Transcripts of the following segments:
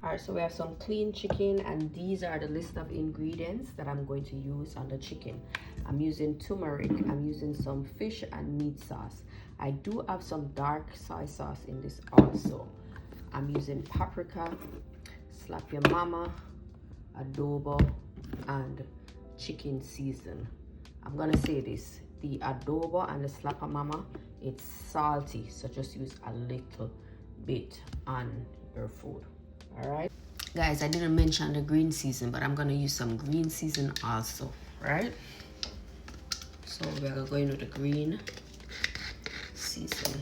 Alright, so we have some clean chicken, and these are the list of ingredients that I'm going to use on the chicken. I'm using turmeric, I'm using some fish and meat sauce. I do have some dark soy sauce in this also. I'm using paprika, slap your mama, adobo, and chicken season. I'm gonna say this, the adobo and the slap your mama, it's salty, so just use a little bit on your food. All right, guys, I didn't mention the green season, but I'm gonna use some green season also, right? So we're gonna go in with the green season.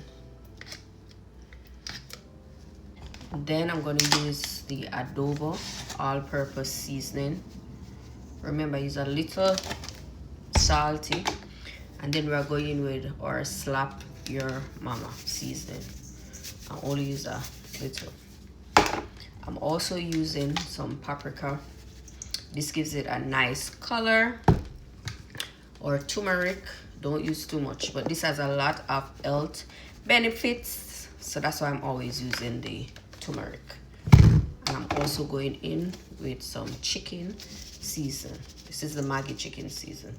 Then I'm going to use the adobo all-purpose seasoning. Remember, use a little salty, and then we're going with our slap your mama seasoning. I only use a little. I'm also using some paprika. This gives it a nice color. Or turmeric, don't use too much, but this has a lot of health benefits, so that's why I'm always using the turmeric. And I'm also going in with some chicken season. This is the Maggi Chicken Seasoning.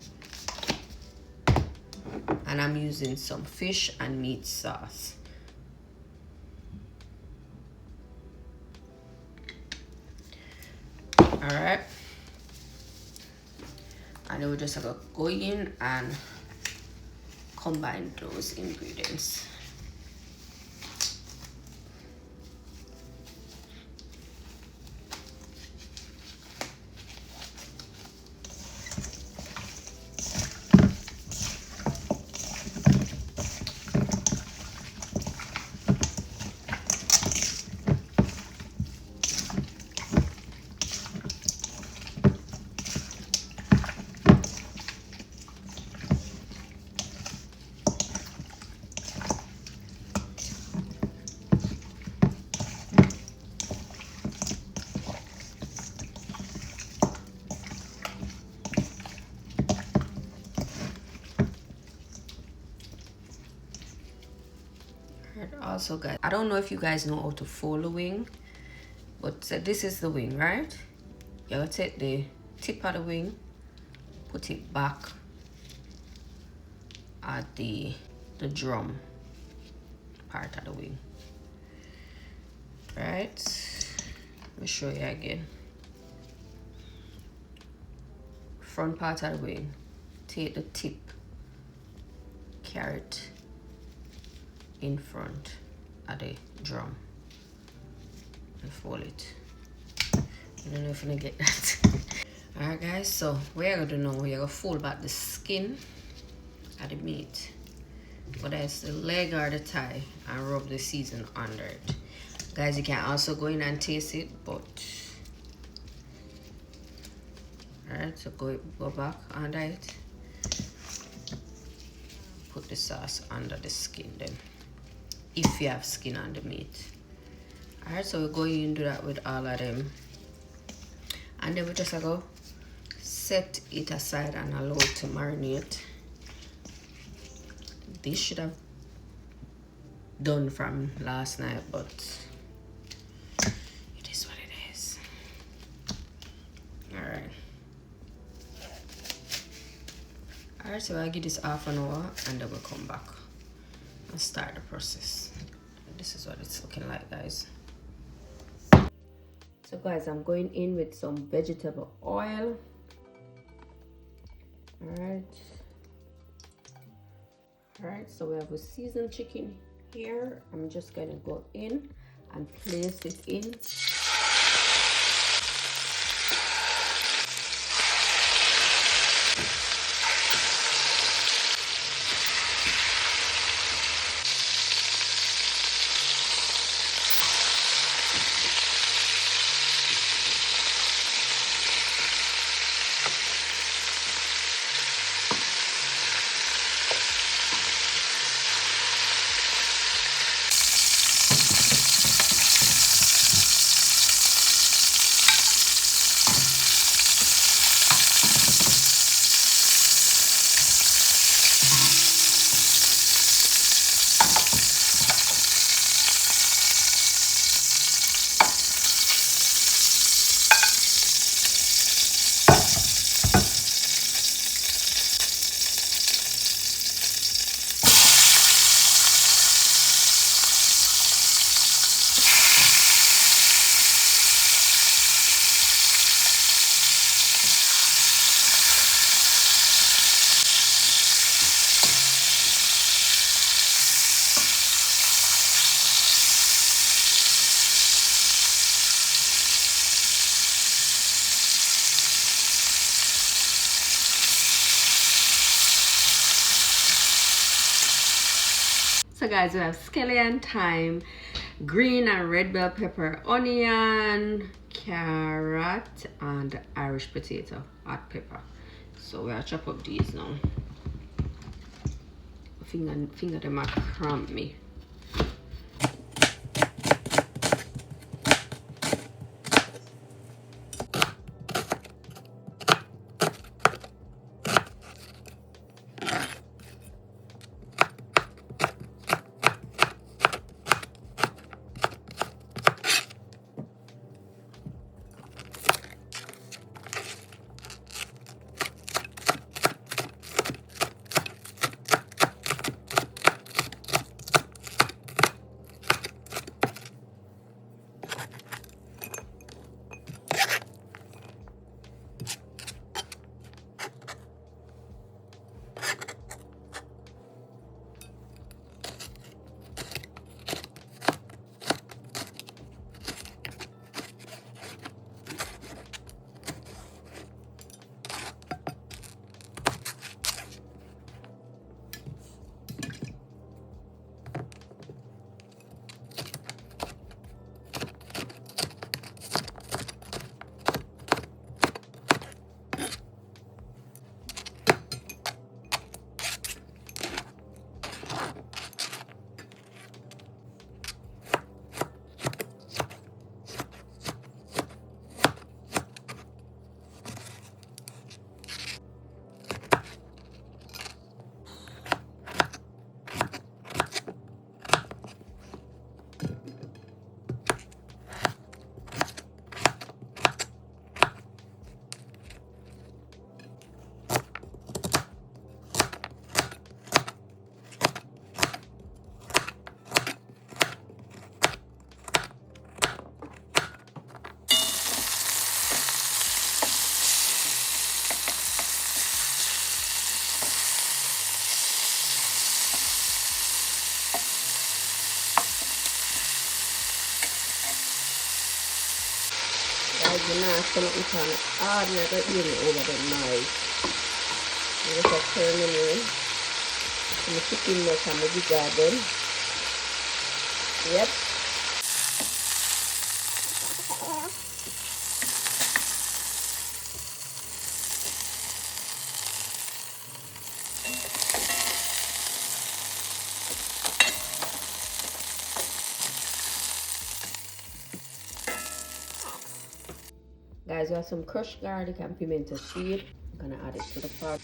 And I'm using some fish and meat sauce. All right. And then we're just gonna go in and combine those ingredients. Also, guys, I don't know if you guys know how to fold the wing, but this is the wing, right? You'll take the tip of the wing, put it back at the drum part of the wing, right? Let me show you again. Front part of the wing, take the tip, carry it in front of the drum and fold it. I don't know if I'm gonna get that. Alright, guys, so we're gonna do now, we're gonna fold back the skin of the meat, whether it's the leg or the thigh, and rub the season under it. Guys, you can also go in and taste it, but alright, so go back under it, put the sauce under the skin then, if you have skin on the meat. Alright, so we're going to do that with all of them, and then we just go set it aside and allow it to marinate. This should have done from last night, but it is what it is. Alright, so I'll give this half an hour and then we'll come back and start the process. This is what it's looking like, guys. So guys, I'm going in with some vegetable oil. Alright, so we have a seasoned chicken here. I'm just gonna go in and place it in. So guys, we have scallion, thyme, green and red bell pepper, onion, carrot, and Irish potato, hot pepper. So we'll chop up these now. Finger them might cramp me. Guys, you know, some of it on hard like a eating over the knife. You just turn them in. And the chicken neck and the garden. Yep. Guys, we have some crushed garlic and pimento seed. I'm gonna add it to the pot.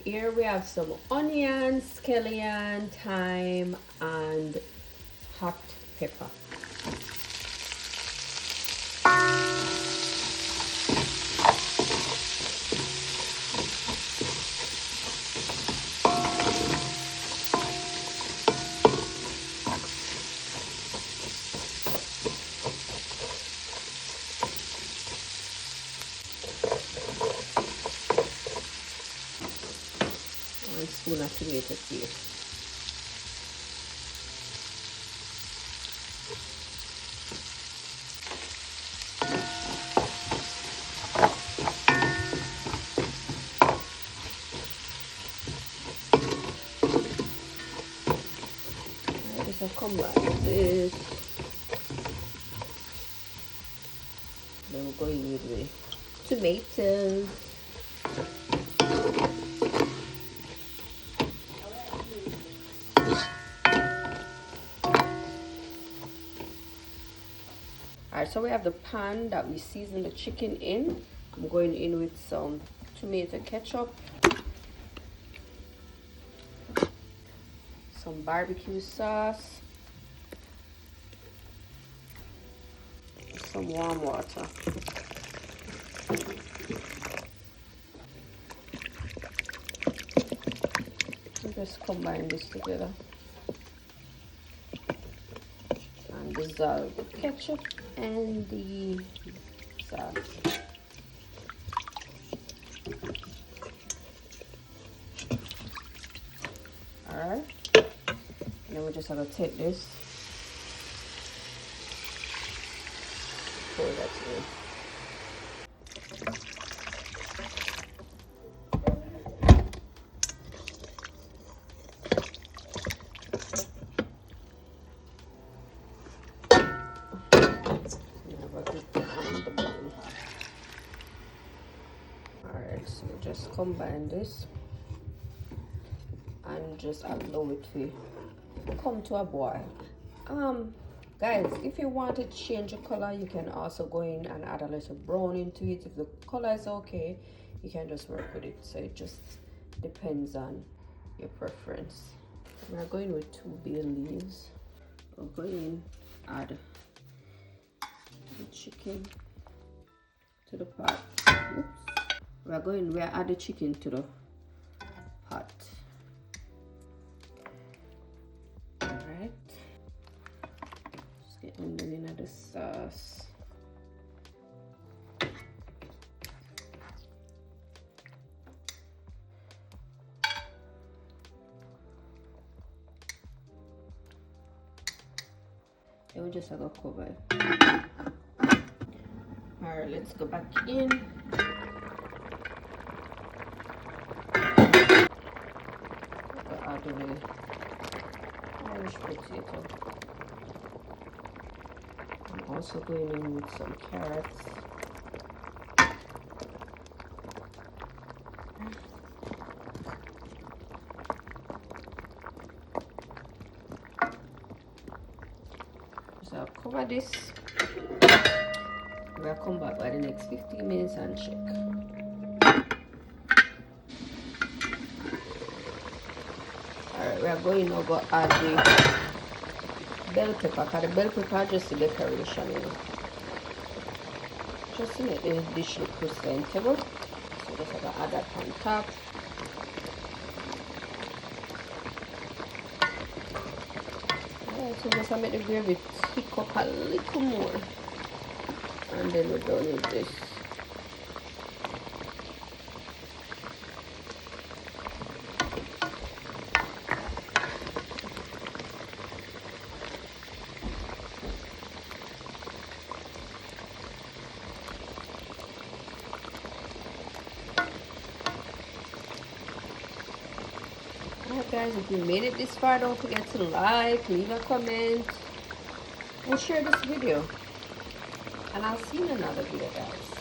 Here we have some onions, scallion, thyme, and hot pepper. Spoon of tomato paste. I just have come like this. Then we're going with the tomatoes. Alright, so we have the pan that we season the chicken in. I'm going in with some tomato ketchup, some barbecue sauce, some warm water. So just combine this together and dissolve the ketchup and the sauce. Alright, now we're just gonna take this, pour that in. So just combine this and just allow it to come to a boil. Guys, if you want to change the color, you can also go in and add a little brown into it. If the color is okay, you can just work with it. So it just depends on your preference. We're going with 2 bay leaves. We're going in, add the chicken to the pot. Oops. We're add the chicken to the pot. Alright. Just get them in the sauce. And we just have to cover it. Alright, let's go back in. Add the orange potato. I'm also going in with some carrots. So I'll cover this. We'll come back by the next 15 minutes and check. Alright, we are going now to add the bell pepper, because the bell pepper just a decoration, you know. Just to make the dish look presentable. So just have to add that on top. Alright, so just make the gravy thick up a little more. And then we're done with this. Alright guys, if you made it this far, don't forget to like, leave a comment, and share this video. And I'll see you in another video, guys.